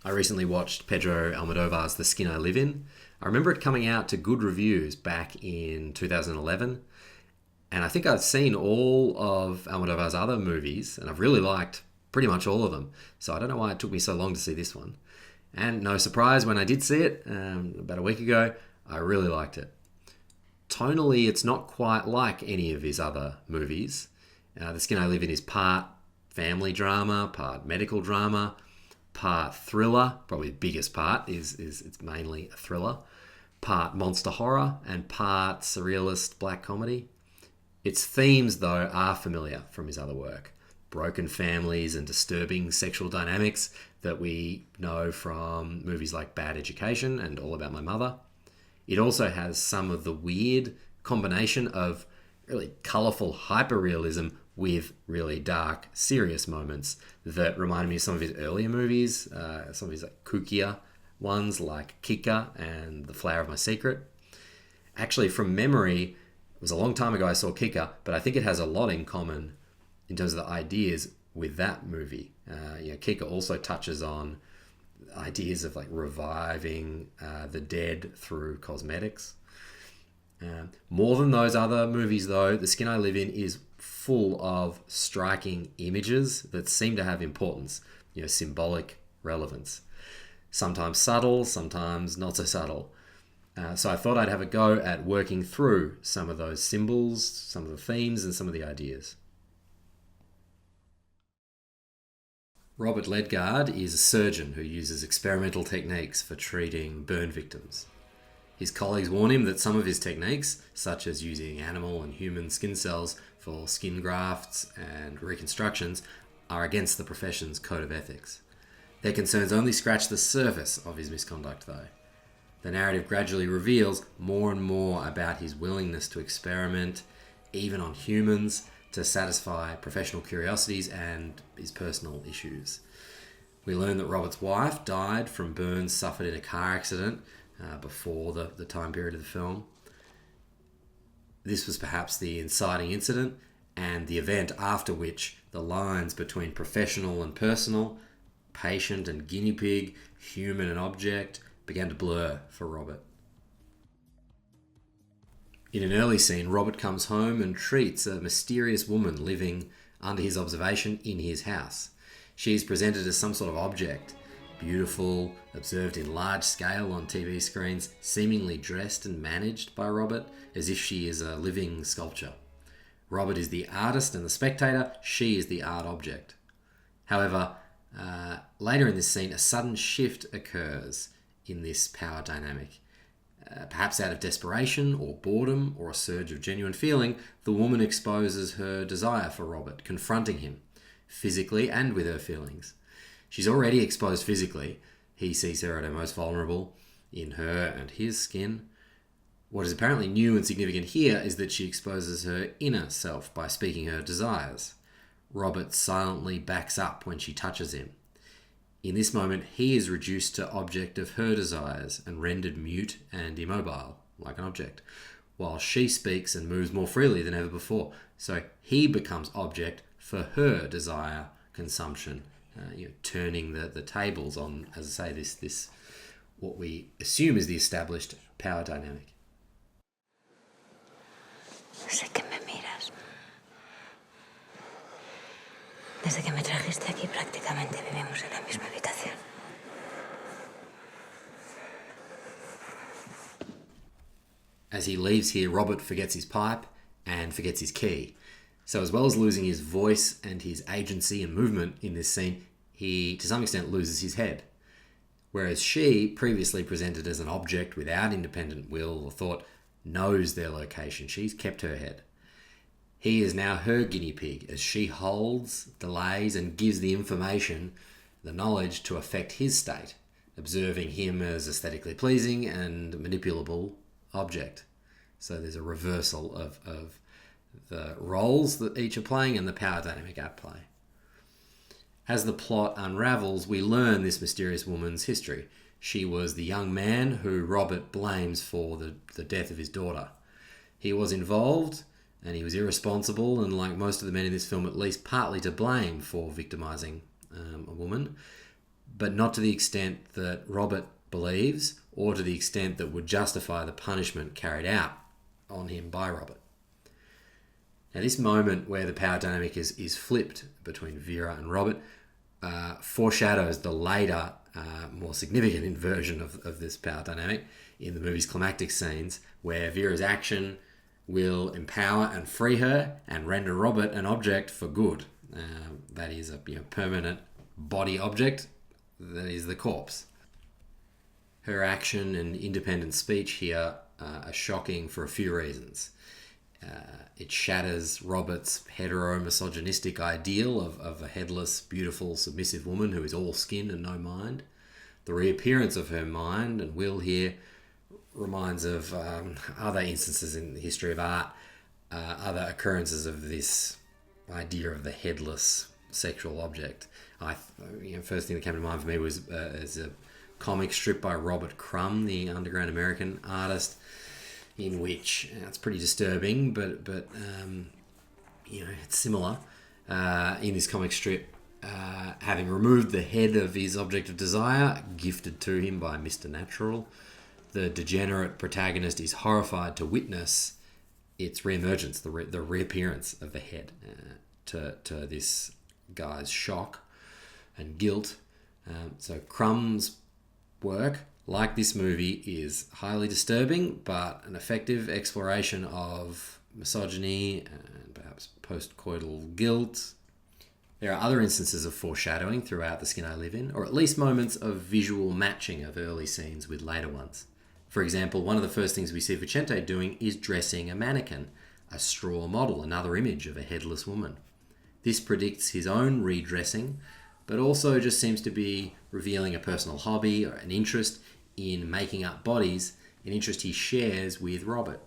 I recently watched Pedro Almodovar's The Skin I Live In. I remember it coming out to good reviews back in 2011, and I think I've seen all of Almodovar's other movies, and I've really liked pretty much all of them. So I don't know why it took me so long to see this one. And no surprise, when I did see it about a week ago, I really liked it. Tonally, it's not quite like any of his other movies. The Skin I Live In is part family drama, part medical drama, part thriller. Probably the biggest part is it's mainly a thriller. Part monster horror and part surrealist black comedy. Its themes, though, are familiar from his other work. Broken families and disturbing sexual dynamics that we know from movies like Bad Education and All About My Mother. It also has some of the weird combination of really colourful hyperrealism with really dark, serious moments that remind me of some of his earlier movies, some of his kookier ones like Kika and The Flower of My Secret. Actually, from memory, it was a long time ago I saw Kika, but I think it has a lot in common in terms of the ideas with that movie. Kika also touches on ideas of reviving the dead through cosmetics. More than those other movies, though, The Skin I Live In is full of striking images that seem to have importance, symbolic relevance. Sometimes subtle, sometimes not so subtle. So I thought I'd have a go at working through some of those symbols, some of the themes, and some of the ideas. Robert Ledgard is a surgeon who uses experimental techniques for treating burn victims. His colleagues warn him that some of his techniques, such as using animal and human skin cells for skin grafts and reconstructions, are against the profession's code of ethics. Their concerns only scratch the surface of his misconduct, though. The narrative gradually reveals more and more about his willingness to experiment, even on humans, to satisfy professional curiosities and his personal issues. We learn that Robert's wife died from burns suffered in a car accident before the time period of the film. This was perhaps the inciting incident and the event after which the lines between professional and personal, patient and guinea pig, human and object, began to blur for Robert. In an early scene, Robert comes home and treats a mysterious woman living under his observation in his house. She is presented as some sort of object, beautiful, observed in large scale on TV screens, seemingly dressed and managed by Robert as if she is a living sculpture. Robert is the artist and the spectator, she is the art object. However, later in this scene, a sudden shift occurs in this power dynamic. Perhaps out of desperation or boredom or a surge of genuine feeling, the woman exposes her desire for Robert, confronting him, physically and with her feelings. She's already exposed physically. He sees her at her most vulnerable, in her and his skin. What is apparently new and significant here is that she exposes her inner self by speaking her desires. Robert silently backs up when she touches him. In this moment, he is reduced to object of her desires and rendered mute and immobile, like an object, while she speaks and moves more freely than ever before. So he becomes object for her desire, consumption, turning the tables on, as I say, this what we assume is the established power dynamic. Sé que me miras. Desde que me trajiste aquí prácticamente vivimos en la misma habitación. As he leaves here, Robert forgets his pipe and forgets his key. So as well as losing his voice and his agency and movement in this scene, he to some extent loses his head. Whereas she, previously presented as an object without independent will or thought, knows their location. She's kept her head. He is now her guinea pig as she holds, delays, and gives the information, the knowledge to affect his state, observing him as aesthetically pleasing and manipulable object. So there's a reversal of the roles that each are playing and the power dynamic at play. As the plot unravels, we learn this mysterious woman's history. She was the young man who Robert blames for the death of his daughter. He was involved and he was irresponsible and, like most of the men in this film, at least partly to blame for victimizing a woman. but not to the extent that Robert believes or to the extent that would justify the punishment carried out on him by Robert. Now, this moment where the power dynamic is flipped between Vera and Robert foreshadows the later, more significant inversion of this power dynamic in the movie's climactic scenes, where Vera's action will empower and free her and render Robert an object for good. That is a permanent body object that is the corpse. Her action and independent speech here are shocking for a few reasons. It shatters Robert's hetero-misogynistic ideal of a headless, beautiful, submissive woman who is all skin and no mind. The reappearance of her mind and will here reminds of other instances in the history of art, other occurrences of this idea of the headless sexual object. First thing that came to mind for me was a comic strip by Robert Crumb, the underground American artist, in which it's pretty disturbing, but it's similar. In this comic strip, having removed the head of his object of desire, gifted to him by Mr. Natural, the degenerate protagonist is horrified to witness its re-emergence, the reappearance of the head, to this guy's shock and guilt. So Crumb's work, like this movie, is highly disturbing, but an effective exploration of misogyny and perhaps post-coital guilt. There are other instances of foreshadowing throughout The Skin I Live In, or at least moments of visual matching of early scenes with later ones. For example, one of the first things we see Vicente doing is dressing a mannequin, a straw model, another image of a headless woman. This predicts his own redressing, but also just seems to be revealing a personal hobby or an interest in making up bodies, an interest he shares with Robert.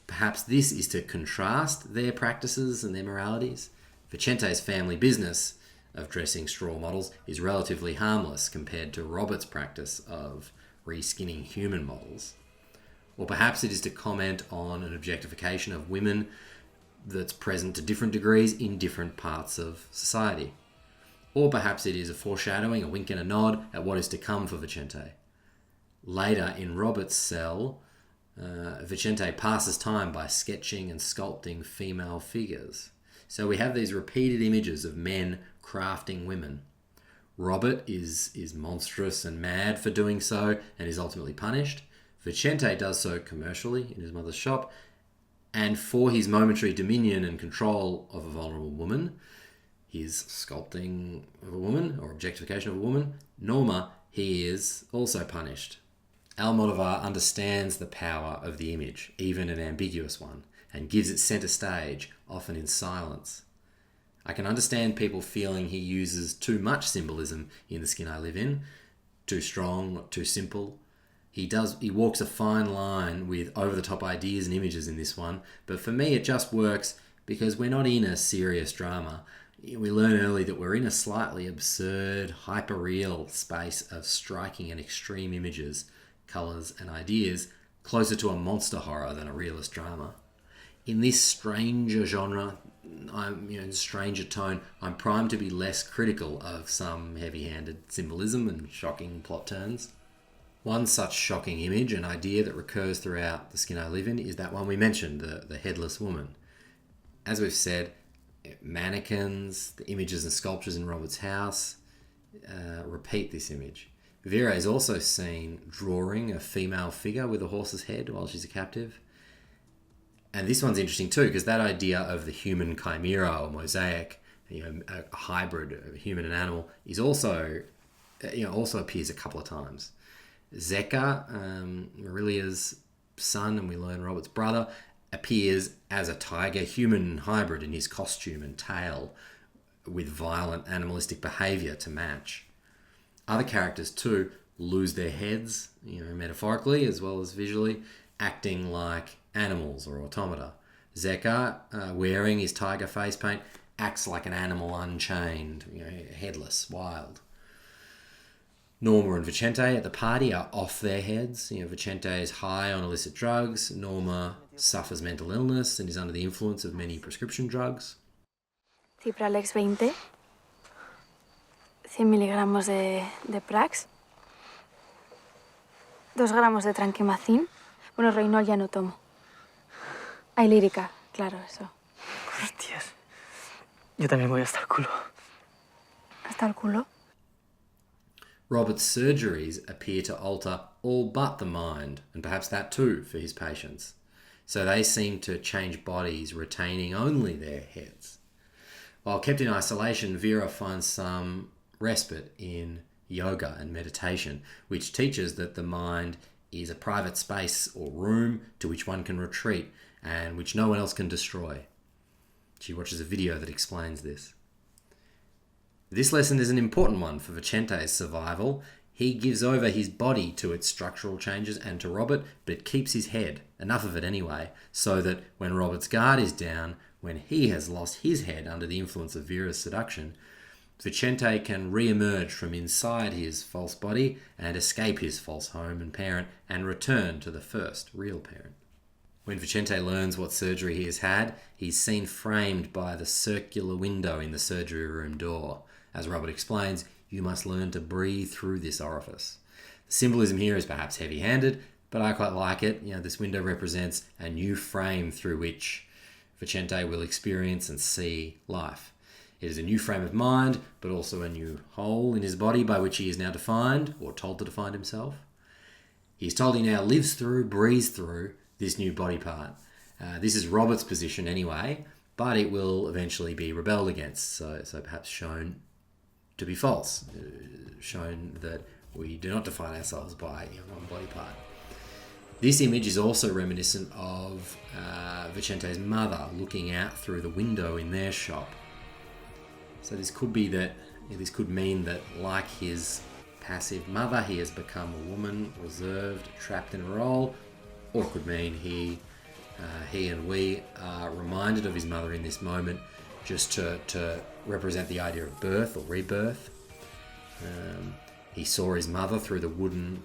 Perhaps this is to contrast their practices and their moralities. Vicente's family business of dressing straw models is relatively harmless compared to Robert's practice of reskinning human models. Or perhaps it is to comment on an objectification of women that's present to different degrees in different parts of society. Or perhaps it is a foreshadowing, a wink and a nod at what is to come for Vicente. Later, in Robert's cell, Vicente passes time by sketching and sculpting female figures. So we have these repeated images of men crafting women. Robert is monstrous and mad for doing so and is ultimately punished. Vicente does so commercially in his mother's shop, and for his momentary dominion and control of a vulnerable woman, his sculpting of a woman or objectification of a woman, Norma, he is also punished. Almodovar understands the power of the image, even an ambiguous one, and gives it center stage, often in silence. I can understand people feeling he uses too much symbolism in The Skin I Live In, too strong, not too simple. He walks a fine line with over-the-top ideas and images in this one, but for me it just works because we're not in a serious drama. We learn early that we're in a slightly absurd, hyper-real space of striking and extreme images, colours and ideas, closer to a monster horror than a realist drama. In this stranger genre, stranger tone, I'm primed to be less critical of some heavy-handed symbolism and shocking plot turns. One such shocking image and idea that recurs throughout The Skin I Live In is that one we mentioned, the headless woman. As we've said, mannequins, the images and sculptures in Robert's house repeat this image. Vera is also seen drawing a female figure with a horse's head while she's a captive. And this one's interesting too, because that idea of the human chimera or mosaic, a hybrid of human and animal, is also appears a couple of times. Zeka, Marilia's son, and we learn Robert's brother, appears as a tiger-human hybrid in his costume and tail, with violent animalistic behaviour to match. Other characters too lose their heads, metaphorically as well as visually, acting like animals or automata. Zeka, wearing his tiger face paint, acts like an animal unchained, headless, wild. Norma and Vicente at the party are off their heads. Vicente is high on illicit drugs. Norma suffers mental illness and is under the influence of many prescription drugs. Cifra Alex 20. 100 miligramos de Prax, 2 gramos de tranquimacín. Bueno, Reynol ya no tomo. Hay lírica, claro, eso. Hostias. Yo también voy hasta el culo. ¿Hasta el culo? Robert's surgeries appear to alter all but the mind, and perhaps that too for his patients. So they seem to change bodies, retaining only their heads. While kept in isolation, Vera finds some respite in yoga and meditation, which teaches that the mind is a private space or room to which one can retreat and which no one else can destroy. She watches a video that explains this. This lesson is an important one for Vicente's survival. He gives over his body to its structural changes and to Robert, but keeps his head, enough of it anyway, so that when Robert's guard is down, when he has lost his head under the influence of Vera's seduction, Vicente can re-emerge from inside his false body and escape his false home and parent and return to the first real parent. When Vicente learns what surgery he has had, he's seen framed by the circular window in the surgery room door. As Robert explains, you must learn to breathe through this orifice. The symbolism here is perhaps heavy-handed, but I quite like it. This window represents a new frame through which Vicente will experience and see life. It is a new frame of mind, but also a new hole in his body by which he is now defined, or told to define himself. He's told he now lives through, breathes through this new body part. This is Robert's position anyway, but it will eventually be rebelled against, so perhaps shown to be false, shown that we do not define ourselves by one body part. This image is also reminiscent of Vicente's mother looking out through the window in their shop. So this could mean that, like his passive mother, he has become a woman, reserved, trapped in a role, or it could mean he and we are reminded of his mother in this moment, just to represent the idea of birth or rebirth. He saw his mother through the wooden,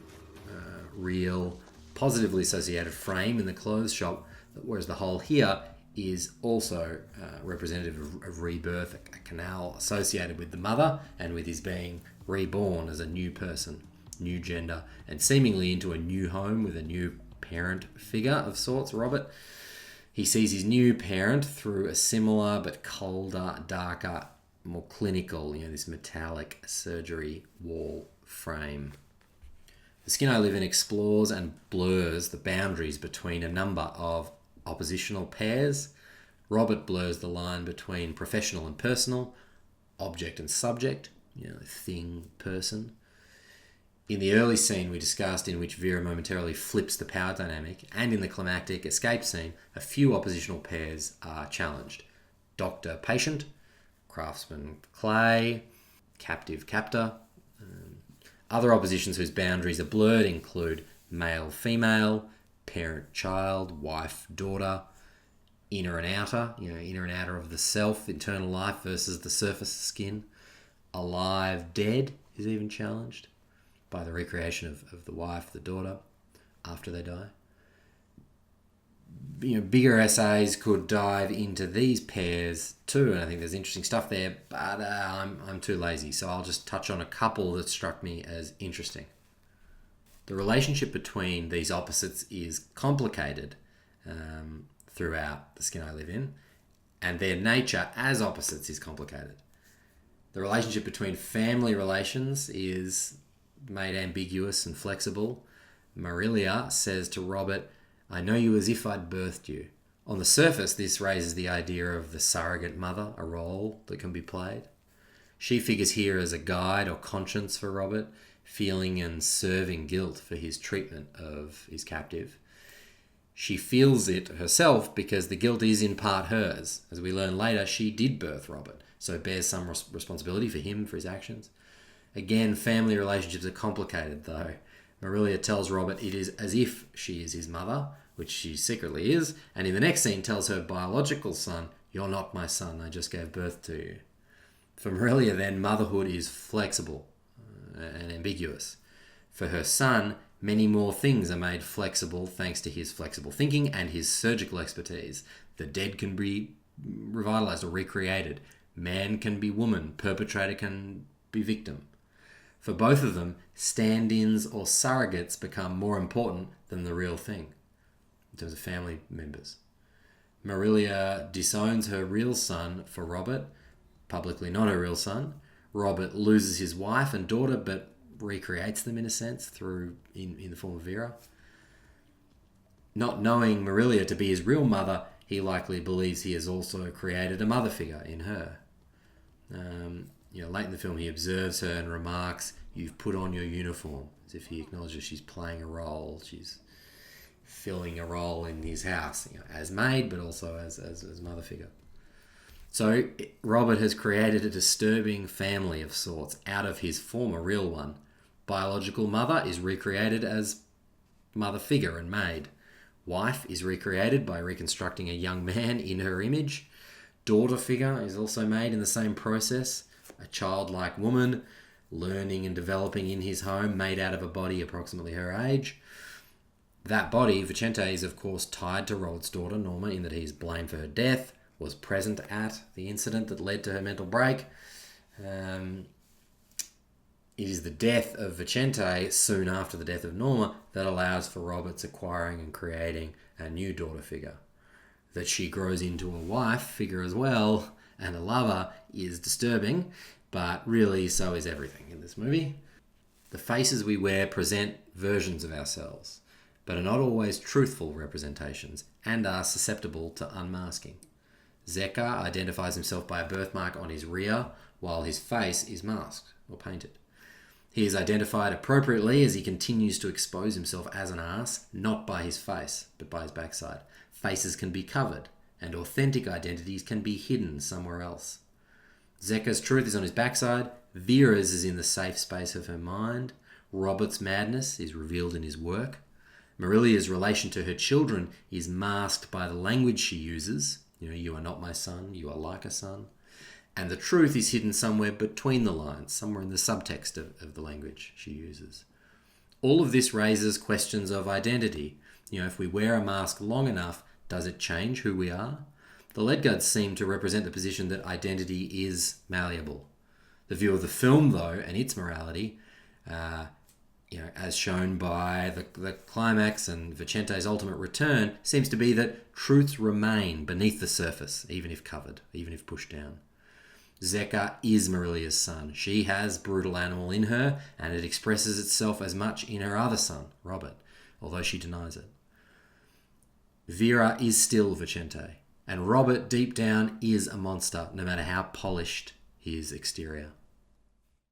real, positively associated frame in the clothes shop, whereas the hole here is also representative of rebirth, a canal associated with the mother and with his being reborn as a new person, new gender, and seemingly into a new home with a new parent figure of sorts, Robert. He sees his new parent through a similar but colder, darker, more clinical, this metallic surgery wall frame. The Skin I Live In explores and blurs the boundaries between a number of oppositional pairs. Robert blurs the line between professional and personal, object and subject, thing, person. In the early scene we discussed, in which Vera momentarily flips the power dynamic, and in the climactic escape scene, a few oppositional pairs are challenged. Doctor-patient, craftsman-clay, captive-captor. Other oppositions whose boundaries are blurred include male-female, parent-child, wife-daughter, inner and outer, inner and outer of the self, internal life versus the surface skin. Alive-dead is even challenged by the recreation of the wife, the daughter, after they die. Bigger essays could dive into these pairs too, and I think there's interesting stuff there, but I'm too lazy, so I'll just touch on a couple that struck me as interesting. The relationship between these opposites is complicated throughout The Skin I Live In, and their nature as opposites is complicated. The relationship between family relations is made ambiguous and flexible. Marilia says to Robert, "I know you as if I'd birthed you." On the surface, this raises the idea of the surrogate mother, a role that can be played. She figures here as a guide or conscience for Robert, feeling and serving guilt for his treatment of his captive. She feels it herself because the guilt is in part hers. As we learn later, she did birth Robert, so bears some responsibility for him, for his actions. Again, family relationships are complicated, though. Marilia tells Robert it is as if she is his mother, which she secretly is, and in the next scene tells her biological son, "You're not my son, I just gave birth to you." For Marilia, then, motherhood is flexible and ambiguous. For her son, many more things are made flexible thanks to his flexible thinking and his surgical expertise. The dead can be revitalized or recreated. Man can be woman. Perpetrator can be victim. For both of them, stand-ins or surrogates become more important than the real thing in terms of family members. Marilia disowns her real son for Robert, publicly not her real son. Robert loses his wife and daughter, but recreates them in a sense in the form of Vera. Not knowing Marilia to be his real mother, he likely believes he has also created a mother figure in her. Late in the film, he observes her and remarks, "You've put on your uniform," as if he acknowledges she's playing a role. She's filling a role in his house, as maid, but also as mother figure. So Robert has created a disturbing family of sorts out of his former real one. Biological mother is recreated as mother figure and maid. Wife is recreated by reconstructing a young man in her image. Daughter figure is also made in the same process. A childlike woman learning and developing in his home, made out of a body approximately her age. That body, Vicente, is of course tied to Robert's daughter, Norma, in that he's blamed for her death, was present at the incident that led to her mental break. It is the death of Vicente soon after the death of Norma that allows for Robert's acquiring and creating a new daughter figure. That she grows into a wife figure as well and a lover is disturbing, but really so is everything in this movie. The faces we wear present versions of ourselves, but are not always truthful representations and are susceptible to unmasking. Zeka identifies himself by a birthmark on his rear, while his face is masked or painted. He is identified appropriately as he continues to expose himself as an ass, not by his face, but by his backside. Faces can be covered, and authentic identities can be hidden somewhere else. Zeka's truth is on his backside, Vera's is in the safe space of her mind, Robert's madness is revealed in his work, Marilia's relation to her children is masked by the language she uses. You are not my son, you are like a son. And the truth is hidden somewhere between the lines, somewhere in the subtext of the language she uses. All of this raises questions of identity. If we wear a mask long enough, does it change who we are? The Ledguds seem to represent the position that identity is malleable. The view of the film, though, and its morality, as shown by the climax and Vicente's ultimate return, seems to be that truths remain beneath the surface, even if covered, even if pushed down. Zeka is Marilia's son. She has brutal animal in her, and it expresses itself as much in her other son, Robert, although she denies it. Vera is still Vicente, and Robert, deep down, is a monster, no matter how polished his exterior.